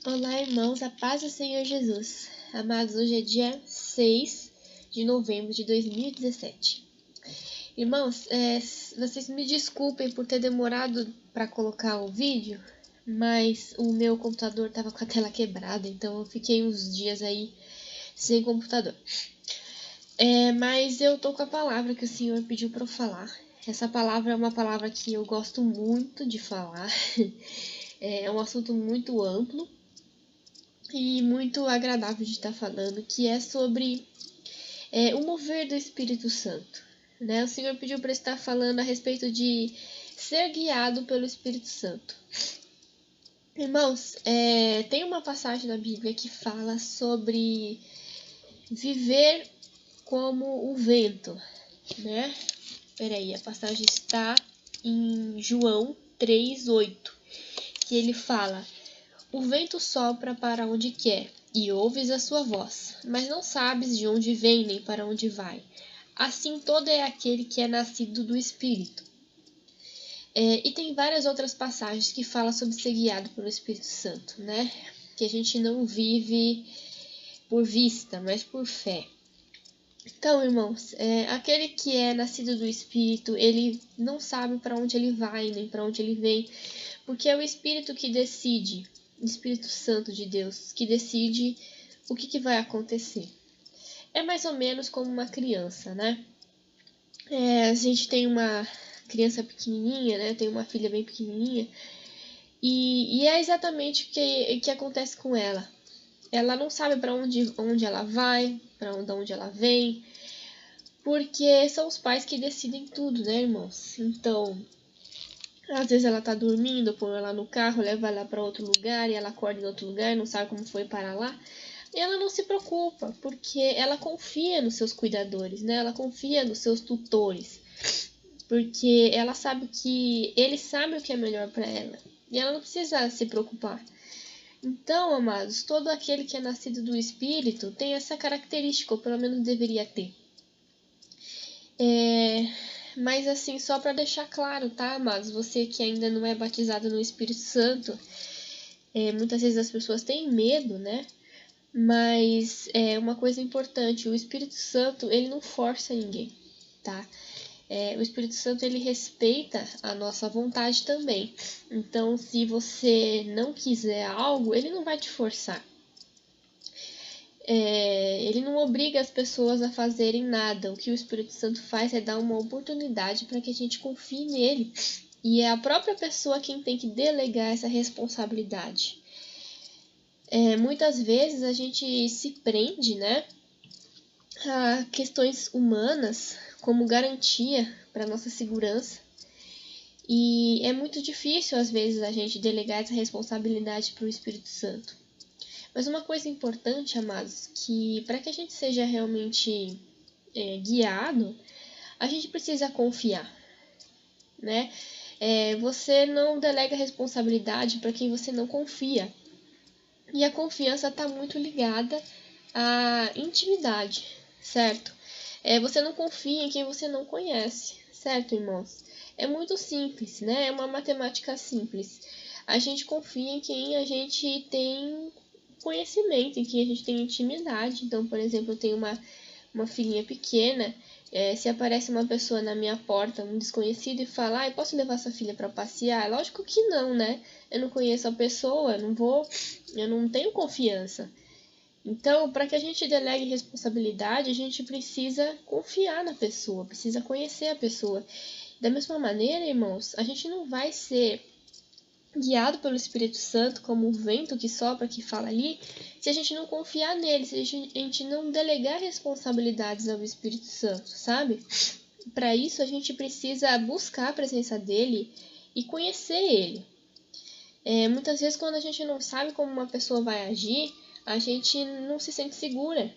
Olá, irmãos, a paz do Senhor Jesus. Amados, hoje é dia 6 de novembro de 2017. Irmãos, vocês me desculpem por ter demorado para colocar o vídeo, mas o meu computador estava com a tela quebrada, então eu fiquei uns dias aí sem computador. Mas eu tô com a palavra que o Senhor pediu para eu falar. Essa palavra é uma palavra que eu gosto muito de falar. É um assunto muito amplo e muito agradável de estar falando, que é sobre o mover do Espírito Santo. Né? O Senhor pediu para estar falando a respeito de ser guiado pelo Espírito Santo. Irmãos, tem uma passagem na Bíblia que fala sobre viver como o vento, né? Peraí, a passagem está em João 3:8, que ele fala: o vento sopra para onde quer, e ouves a sua voz, mas não sabes de onde vem nem para onde vai. Assim todo é aquele que é nascido do Espírito. E tem várias outras passagens que falam sobre ser guiado pelo Espírito Santo, né? Que a gente não vive por vista, mas por fé. Então, irmãos, aquele que é nascido do Espírito, ele não sabe para onde ele vai, nem para onde ele vem, porque é o Espírito que decide, o Espírito Santo de Deus, que decide o que vai acontecer. É mais ou menos como uma criança, né? A gente tem uma criança pequenininha, né? Tem uma filha bem pequenininha, e é exatamente o que acontece com ela. Ela não sabe para onde ela vai, para onde ela vem, porque são os pais que decidem tudo, né, irmãos? Então, às vezes ela tá dormindo, põe ela no carro, leva ela para outro lugar, e ela acorda em outro lugar, não sabe como foi parar lá. E ela não se preocupa, porque ela confia nos seus cuidadores, né? Ela confia nos seus tutores, porque ela sabe que eles sabem o que é melhor para ela, e ela não precisa se preocupar. Então, amados, todo aquele que é nascido do Espírito tem essa característica, ou pelo menos deveria ter. Mas assim, só para deixar claro, tá, amados? Você que ainda não é batizado no Espírito Santo, muitas vezes as pessoas têm medo, né? Mas é uma coisa importante, o Espírito Santo, ele não força ninguém, tá? O Espírito Santo, ele respeita a nossa vontade também. Então, se você não quiser algo, ele não vai te forçar. Ele não obriga as pessoas a fazerem nada. O que o Espírito Santo faz é dar uma oportunidade para que a gente confie nele. E é a própria pessoa quem tem que delegar essa responsabilidade. Muitas vezes a gente se prende, né, a questões humanas como garantia para nossa segurança. E é muito difícil, às vezes, a gente delegar essa responsabilidade para o Espírito Santo. Mas uma coisa importante, amados, que para que a gente seja realmente guiado, a gente precisa confiar, né? Você não delega responsabilidade para quem você não confia. E a confiança está muito ligada à intimidade, certo? Você não confia em quem você não conhece, certo, irmãos? É muito simples, né? É uma matemática simples. A gente confia em quem a gente tem conhecimento, em quem a gente tem intimidade. Então, por exemplo, eu tenho uma filhinha pequena, se aparece uma pessoa na minha porta, um desconhecido, e fala: eu posso levar sua filha para passear? Lógico que não, né? Eu não conheço a pessoa, eu não tenho confiança. Então, para que a gente delegue responsabilidade, a gente precisa confiar na pessoa, precisa conhecer a pessoa. Da mesma maneira, irmãos, a gente não vai ser guiado pelo Espírito Santo, como o vento que sopra, que fala ali, se a gente não confiar nele, se a gente não delegar responsabilidades ao Espírito Santo, sabe? Para isso, a gente precisa buscar a presença dele e conhecer ele. Muitas vezes, quando a gente não sabe como uma pessoa vai agir, a gente não se sente segura.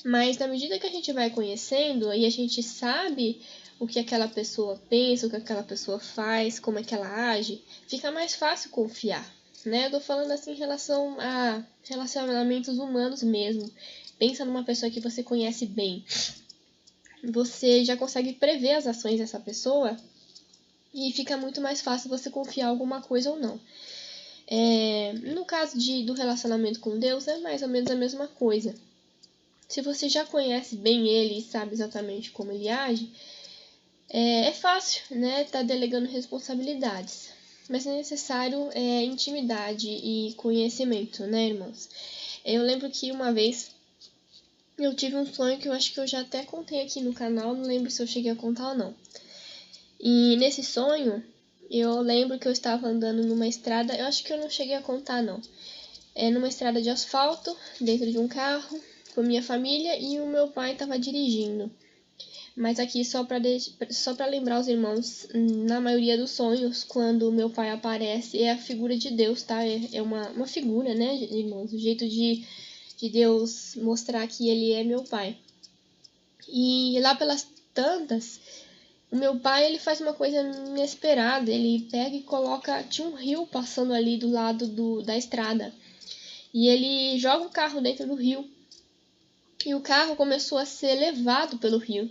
Mas na medida que a gente vai conhecendo e a gente sabe o que aquela pessoa pensa, o que aquela pessoa faz, como é que ela age, fica mais fácil confiar, né? Eu tô falando assim em relação a relacionamentos humanos mesmo. Pensa numa pessoa que você conhece bem. Você já consegue prever as ações dessa pessoa e fica muito mais fácil você confiar em alguma coisa ou não. No caso do relacionamento com Deus, é mais ou menos a mesma coisa. Se você já conhece bem Ele e sabe exatamente como Ele age, é fácil, né, tá delegando responsabilidades. Mas é necessário intimidade e conhecimento, né, irmãos? Eu lembro que uma vez eu tive um sonho que eu acho que eu já até contei aqui no canal, não lembro se eu cheguei a contar ou não. E nesse sonho, eu lembro que eu estava andando numa estrada, eu acho que eu não cheguei a contar não. Numa estrada de asfalto, dentro de um carro, com minha família e o meu pai estava dirigindo. Mas aqui só para lembrar os irmãos, na maioria dos sonhos, quando o meu pai aparece, é a figura de Deus, tá? É uma figura, né, irmãos? O jeito de Deus mostrar que ele é meu pai. E lá pelas tantas, o meu pai, ele faz uma coisa inesperada. Ele pega e coloca... Tinha um rio passando ali do lado da estrada. E ele joga o carro dentro do rio. E o carro começou a ser levado pelo rio.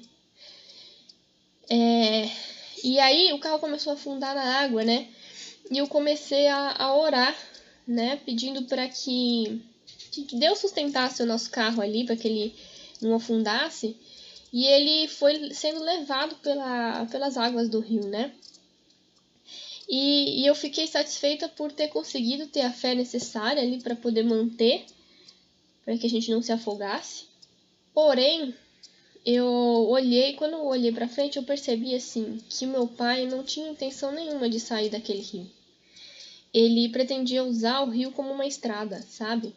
E aí o carro começou a afundar na água, né? E eu comecei a orar, né? Pedindo para que Deus sustentasse o nosso carro ali, para que ele não afundasse. E ele foi sendo levado pelas águas do rio, né? E eu fiquei satisfeita por ter conseguido ter a fé necessária ali para poder manter, para que a gente não se afogasse. Porém, quando eu olhei para frente, eu percebi assim que meu pai não tinha intenção nenhuma de sair daquele rio. Ele pretendia usar o rio como uma estrada, sabe?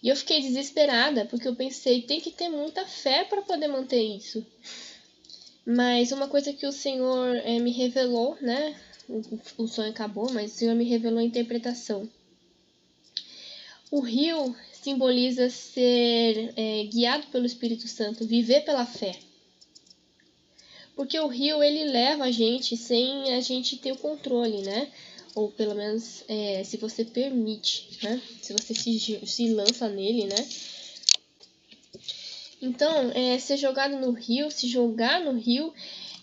E eu fiquei desesperada, porque eu pensei, tem que ter muita fé para poder manter isso. Mas uma coisa que o Senhor me revelou, né? O sonho acabou, mas o Senhor me revelou a interpretação. O rio simboliza ser guiado pelo Espírito Santo, viver pela fé. Porque o rio, ele leva a gente sem a gente ter o controle, né? Ou pelo menos se você permite, né? Se você se lança nele, né? Então, ser jogado no rio, se jogar no rio,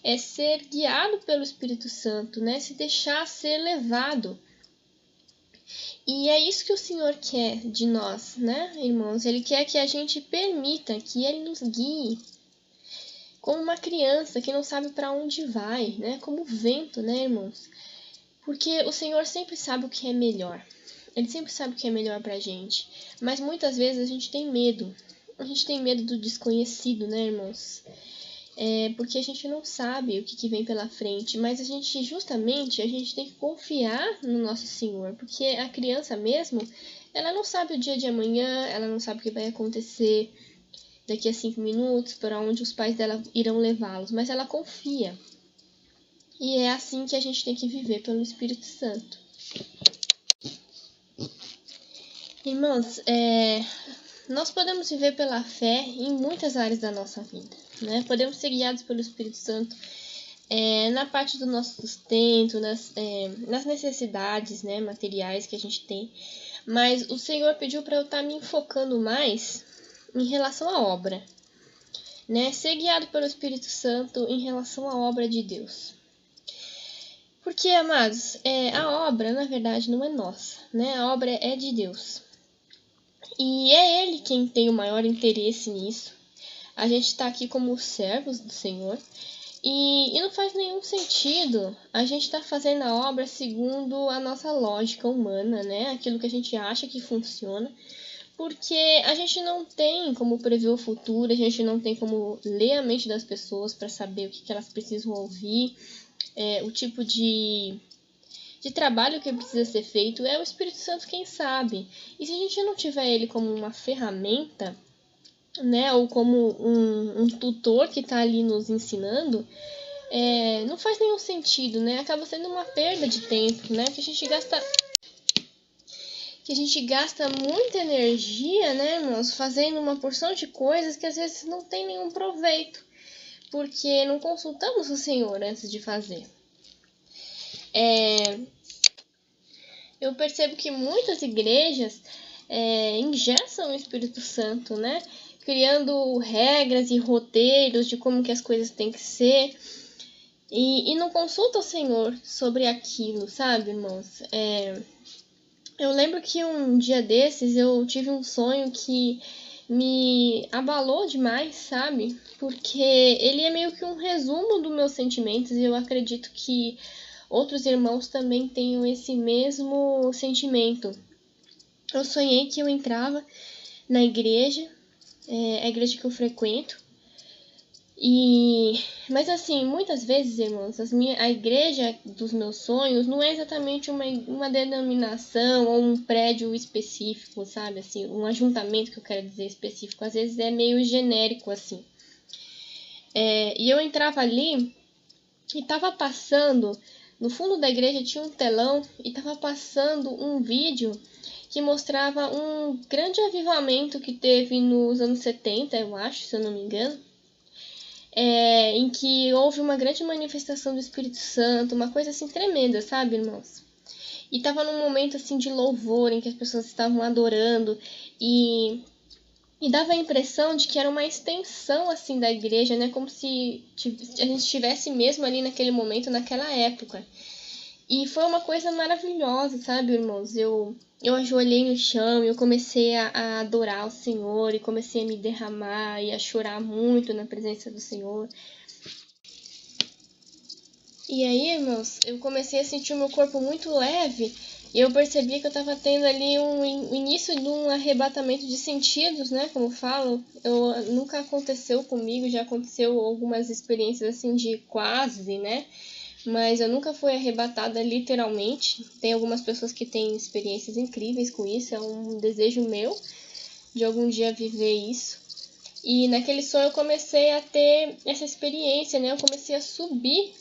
é ser guiado pelo Espírito Santo, né? Se deixar ser levado. E é isso que o Senhor quer de nós, né, irmãos? Ele quer que a gente permita que Ele nos guie. Como uma criança que não sabe para onde vai, né? Como o vento, né, irmãos? Porque o Senhor sempre sabe o que é melhor. Ele sempre sabe o que é melhor pra gente. Mas muitas vezes a gente tem medo. A gente tem medo do desconhecido, né, irmãos? Porque a gente não sabe o que vem pela frente. Mas a gente tem que confiar no nosso Senhor. Porque a criança mesmo, ela não sabe o dia de amanhã, ela não sabe o que vai acontecer daqui a 5 minutos, para onde os pais dela irão levá-los. Mas ela confia. E é assim que a gente tem que viver pelo Espírito Santo. Irmãos, nós podemos viver pela fé em muitas áreas da nossa vida, né? Podemos ser guiados pelo Espírito Santo na parte do nosso sustento, nas necessidades, né, materiais que a gente tem. Mas o Senhor pediu para eu estar me enfocando mais em relação à obra, né? Ser guiado pelo Espírito Santo em relação à obra de Deus. Porque, amados, a obra, na verdade, não é nossa, né? A obra é de Deus. E é Ele quem tem o maior interesse nisso. A gente está aqui como servos do Senhor. E não faz nenhum sentido a gente estar fazendo a obra segundo a nossa lógica humana, né? Aquilo que a gente acha que funciona. Porque a gente não tem como prever o futuro, a gente não tem como ler a mente das pessoas para saber o que elas precisam ouvir, o tipo de trabalho que precisa ser feito. É o Espírito Santo quem sabe. E se a gente não tiver ele como uma ferramenta, né, ou como um tutor que está ali nos ensinando, não faz nenhum sentido, né? Acaba sendo uma perda de tempo, né? Que a gente gasta muita energia, né, irmãos, fazendo uma porção de coisas que às vezes não tem nenhum proveito, porque não consultamos o Senhor antes de fazer. Eu percebo que muitas igrejas engessam o Espírito Santo, né? Criando regras e roteiros de como que as coisas têm que ser. e não consulta o Senhor sobre aquilo, sabe, irmãos? Eu lembro que um dia desses eu tive um sonho que me abalou demais, sabe? Porque ele é meio que um resumo dos meus sentimentos e eu acredito que outros irmãos também tenham esse mesmo sentimento. Eu sonhei que eu entrava na igreja, a igreja que eu frequento, mas assim, muitas vezes, irmãos, a igreja dos meus sonhos não é exatamente uma denominação ou um prédio específico, sabe? Assim, um ajuntamento que eu quero dizer específico. Às vezes é meio genérico, assim. E eu entrava ali e tava passando, no fundo da igreja tinha um telão e tava passando um vídeo que mostrava um grande avivamento que teve nos anos 70, eu acho, se eu não me engano. Em que houve uma grande manifestação do Espírito Santo, uma coisa assim tremenda, sabe, irmãos? E tava num momento assim de louvor, em que as pessoas estavam adorando e dava a impressão de que era uma extensão assim da igreja, né? Como se a gente estivesse mesmo ali naquele momento, naquela época. E foi uma coisa maravilhosa, sabe, irmãos? Eu ajoelhei no chão e eu comecei a adorar o Senhor e comecei a me derramar e a chorar muito na presença do Senhor. E aí, irmãos, eu comecei a sentir o meu corpo muito leve e eu percebi que eu estava tendo ali o início de um arrebatamento de sentidos, né? Como falam, nunca aconteceu comigo, já aconteceu algumas experiências assim de quase, né? Mas eu nunca fui arrebatada literalmente. Tem algumas pessoas que têm experiências incríveis com isso, é um desejo meu de algum dia viver isso. E naquele sonho eu comecei a ter essa experiência, né? Eu comecei a subir.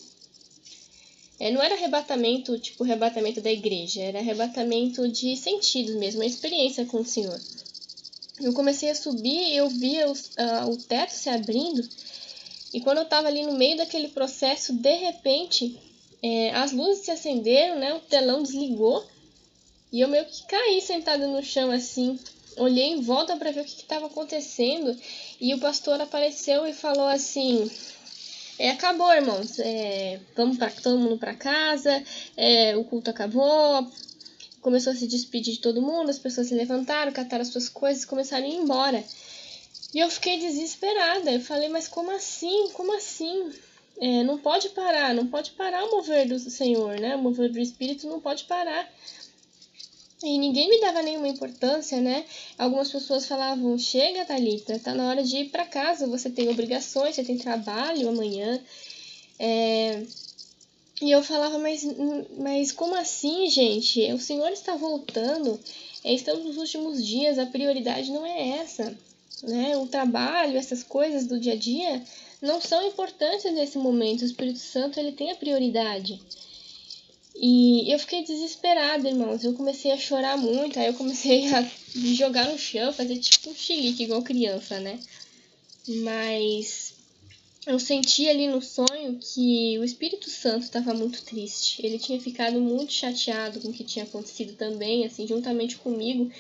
Não era arrebatamento, tipo arrebatamento da igreja, era arrebatamento de sentidos mesmo, uma experiência com o Senhor. Eu comecei a subir e eu via o teto se abrindo. E quando eu estava ali no meio daquele processo, de repente, as luzes se acenderam, né? O telão desligou e eu meio que caí sentada no chão assim. Olhei em volta para ver o que estava acontecendo e o pastor apareceu e falou assim: acabou, irmãos, vamos todo mundo para casa, o culto acabou. Começou a se despedir de todo mundo, as pessoas se levantaram, cataram as suas coisas e começaram a ir embora. E eu fiquei desesperada. Eu falei, mas como assim? Como assim? Não pode parar o mover do Senhor, né? O mover do Espírito não pode parar. E ninguém me dava nenhuma importância, né? Algumas pessoas falavam, chega, Thalita, tá na hora de ir para casa, você tem obrigações, você tem trabalho amanhã. E eu falava, mas como assim, gente? O Senhor está voltando, estamos nos últimos dias, a prioridade não é essa. Né? O trabalho, essas coisas do dia a dia não são importantes nesse momento. O Espírito Santo ele tem a prioridade. E eu fiquei desesperada, irmãos. Eu comecei a chorar muito. Aí eu comecei a me jogar no chão, fazer tipo um chilique igual criança, né? Mas eu senti ali no sonho que o Espírito Santo estava muito triste. Ele tinha ficado muito chateado com o que tinha acontecido também, assim, juntamente comigo.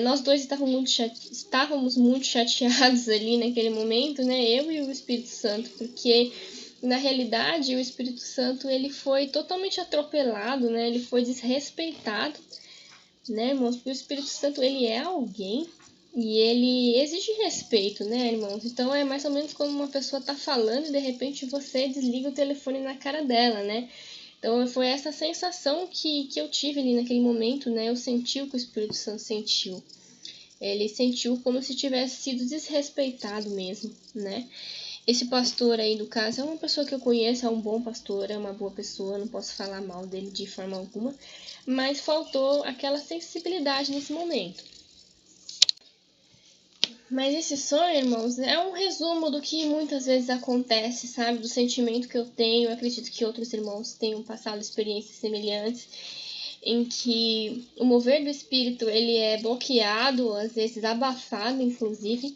Nós dois estávamos muito chateados ali naquele momento, né? Eu e o Espírito Santo, porque na realidade o Espírito Santo ele foi totalmente atropelado, né? Ele foi desrespeitado, né, irmãos? Porque o Espírito Santo ele é alguém e ele exige respeito, né, irmãos? Então é mais ou menos como uma pessoa tá falando e de repente você desliga o telefone na cara dela, né? Então foi essa sensação que eu tive ali naquele momento, né? Eu senti o que o Espírito Santo sentiu. Ele sentiu como se tivesse sido desrespeitado mesmo, né? Esse pastor aí do caso é uma pessoa que eu conheço, é um bom pastor, é uma boa pessoa, não posso falar mal dele de forma alguma, mas faltou aquela sensibilidade nesse momento. Mas esse sonho, irmãos, é um resumo do que muitas vezes acontece, sabe? Do sentimento que eu tenho. Eu acredito que outros irmãos tenham passado experiências semelhantes, em que o mover do Espírito ele é bloqueado, às vezes abafado, inclusive.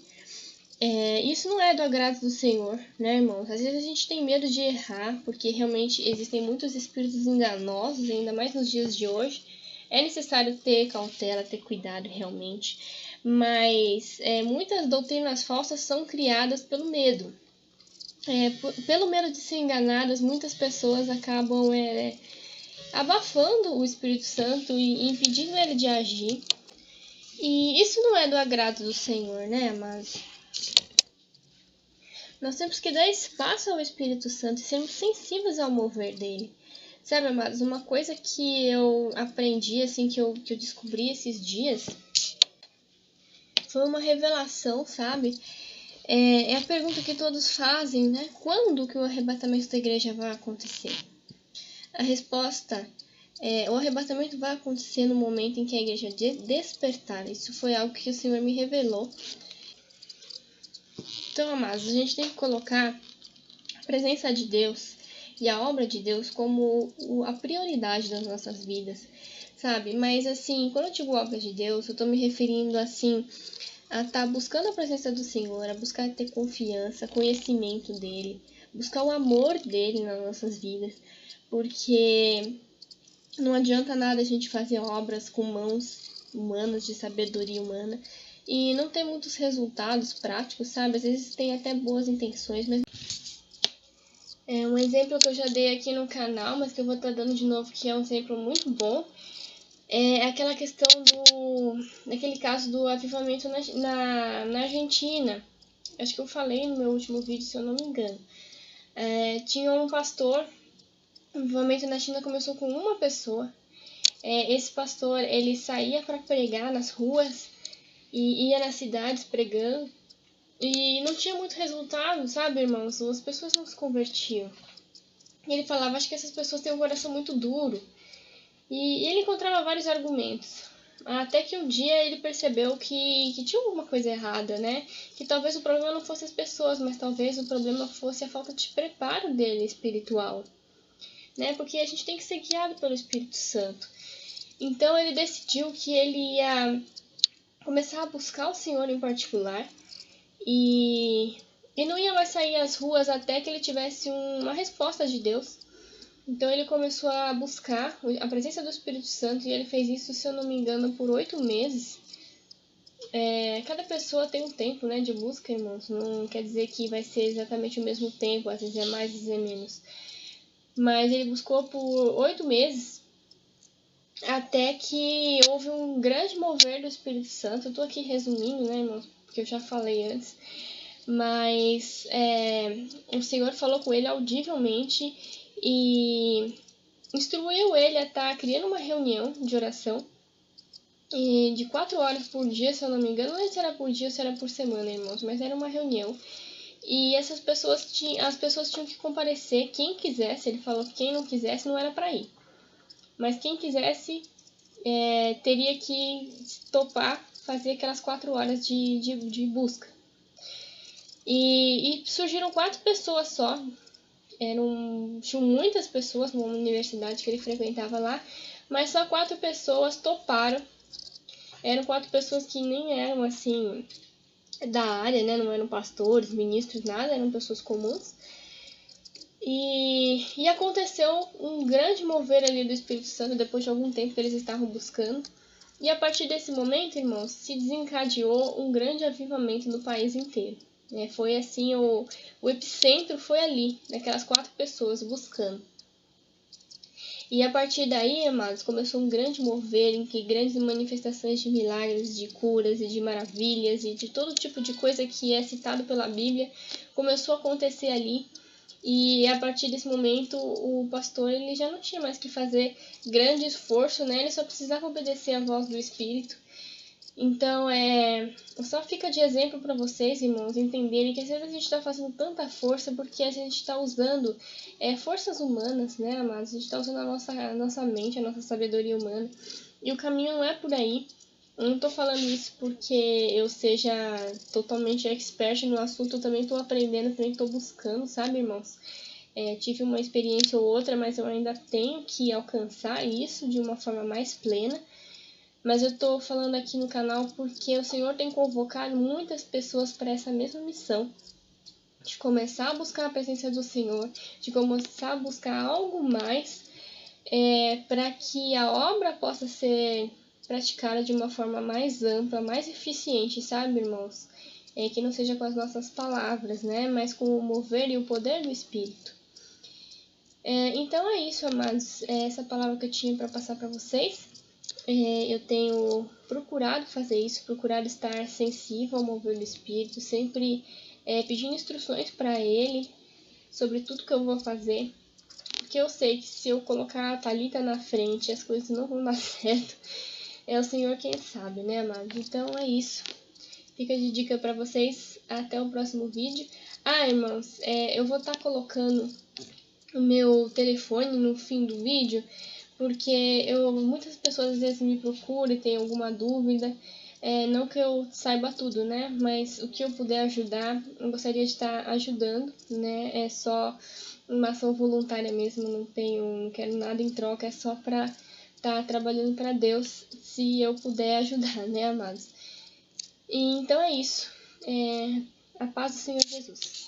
Isso não é do agrado do Senhor, né, irmãos? Às vezes a gente tem medo de errar, porque realmente existem muitos espíritos enganosos, ainda mais nos dias de hoje. É necessário ter cautela, ter cuidado realmente. Mas muitas doutrinas falsas são criadas pelo medo. pelo medo de ser enganadas, muitas pessoas acabam abafando o Espírito Santo e impedindo ele de agir. E isso não é do agrado do Senhor, né, amados? Nós temos que dar espaço ao Espírito Santo e sermos sensíveis ao mover dele. Sabe, amados, uma coisa que eu aprendi, assim, que eu descobri esses dias, foi uma revelação, sabe? É a pergunta que todos fazem, né? Quando que o arrebatamento da igreja vai acontecer? A resposta o arrebatamento vai acontecer no momento em que a igreja despertar. Isso foi algo que o Senhor me revelou. Então, amados, a gente tem que colocar a presença de Deus e a obra de Deus como a prioridade das nossas vidas, sabe? Mas, assim, quando eu digo obra de Deus, eu tô me referindo, assim, a estar buscando a presença do Senhor, a buscar ter confiança, conhecimento dele, buscar o amor dele nas nossas vidas, porque não adianta nada a gente fazer obras com mãos humanas, de sabedoria humana, e não ter muitos resultados práticos, sabe? Às vezes tem até boas intenções, mas... um exemplo que eu já dei aqui no canal, mas que eu vou estar dando de novo, que é um exemplo muito bom, é aquela questão daquele caso do avivamento na Argentina. Acho que eu falei no meu último vídeo, se eu não me engano. Tinha um pastor, o avivamento na China começou com uma pessoa. Esse pastor, ele saía para pregar nas ruas e ia nas cidades pregando. E não tinha muito resultado, sabe, irmãos? As pessoas não se convertiam. E ele falava, acho que essas pessoas têm um coração muito duro. E ele encontrava vários argumentos. Até que um dia ele percebeu que tinha alguma coisa errada, né? Que talvez o problema não fosse as pessoas, mas talvez o problema fosse a falta de preparo dele espiritual, né? Porque a gente tem que ser guiado pelo Espírito Santo. Então ele decidiu que ele ia começar a buscar o Senhor em particular e não ia mais sair às ruas até que ele tivesse uma resposta de Deus. Então ele começou a buscar a presença do Espírito Santo e ele fez isso, se eu não me engano, por 8 meses. Cada pessoa tem um tempo, né, de busca, irmãos. Não quer dizer que vai ser exatamente o mesmo tempo, às vezes é mais, às vezes é menos. Mas ele buscou por 8 meses até que houve um grande mover do Espírito Santo. Eu tô aqui resumindo, né, irmãos, porque eu já falei antes. Mas o Senhor falou com ele audivelmente e instruiu ele a estar criando uma reunião de oração e de 4 horas por dia, se eu não me engano. Não sei se era por dia ou se era por semana, irmãos, mas era uma reunião. E as pessoas tinham que comparecer, quem quisesse. Ele falou que quem não quisesse não era para ir. Mas quem quisesse teria que topar fazer aquelas 4 horas de busca. E surgiram 4 pessoas só. Tinham muitas pessoas numa universidade que ele frequentava lá, mas só 4 pessoas toparam. Eram 4 pessoas que nem eram assim da área, né? Não eram pastores, ministros, nada, eram pessoas comuns. E aconteceu um grande mover ali do Espírito Santo depois de algum tempo que eles estavam buscando. E a partir desse momento, irmãos, se desencadeou um grande avivamento no país inteiro. Foi assim, o epicentro foi ali, naquelas 4 pessoas buscando. E a partir daí, amados, começou um grande mover em que grandes manifestações de milagres, de curas e de maravilhas e de todo tipo de coisa que é citado pela Bíblia começou a acontecer ali. E a partir desse momento, o pastor ele já não tinha mais que fazer grande esforço, né? Ele só precisava obedecer à voz do Espírito. Então, só fica de exemplo para vocês, irmãos, entenderem que às vezes a gente está fazendo tanta força porque a gente está usando forças humanas, né, amados? A gente está usando a nossa mente, a nossa sabedoria humana. E o caminho não é por aí. Eu não estou falando isso porque eu seja totalmente expert no assunto. Eu também estou aprendendo, também estou buscando, sabe, irmãos? Tive uma experiência ou outra, mas eu ainda tenho que alcançar isso de uma forma mais plena. Mas eu estou falando aqui no canal porque o Senhor tem convocado muitas pessoas para essa mesma missão. De começar a buscar a presença do Senhor, de começar a buscar algo mais, para que a obra possa ser praticada de uma forma mais ampla, mais eficiente, sabe, irmãos? que não seja com as nossas palavras, né, mas com o mover e o poder do Espírito. Então é isso, amados, essa palavra que eu tinha para passar para vocês. Eu tenho procurado fazer isso, procurado estar sensível ao mover do Espírito, sempre pedindo instruções para Ele sobre tudo que eu vou fazer, porque eu sei que se eu colocar a Thalita na frente, as coisas não vão dar certo. É o Senhor quem sabe, né, amados? Então é isso. Fica de dica para vocês. Até o próximo vídeo. Irmãos, eu vou estar colocando o meu telefone no fim do vídeo, porque muitas pessoas às vezes me procuram e tem alguma dúvida. Não que eu saiba tudo, né? Mas o que eu puder ajudar, eu gostaria de estar ajudando, né? É só uma ação voluntária mesmo, não quero nada em troca, é só para estar trabalhando para Deus, se eu puder ajudar, né, amados? E então é isso. A paz do Senhor Jesus.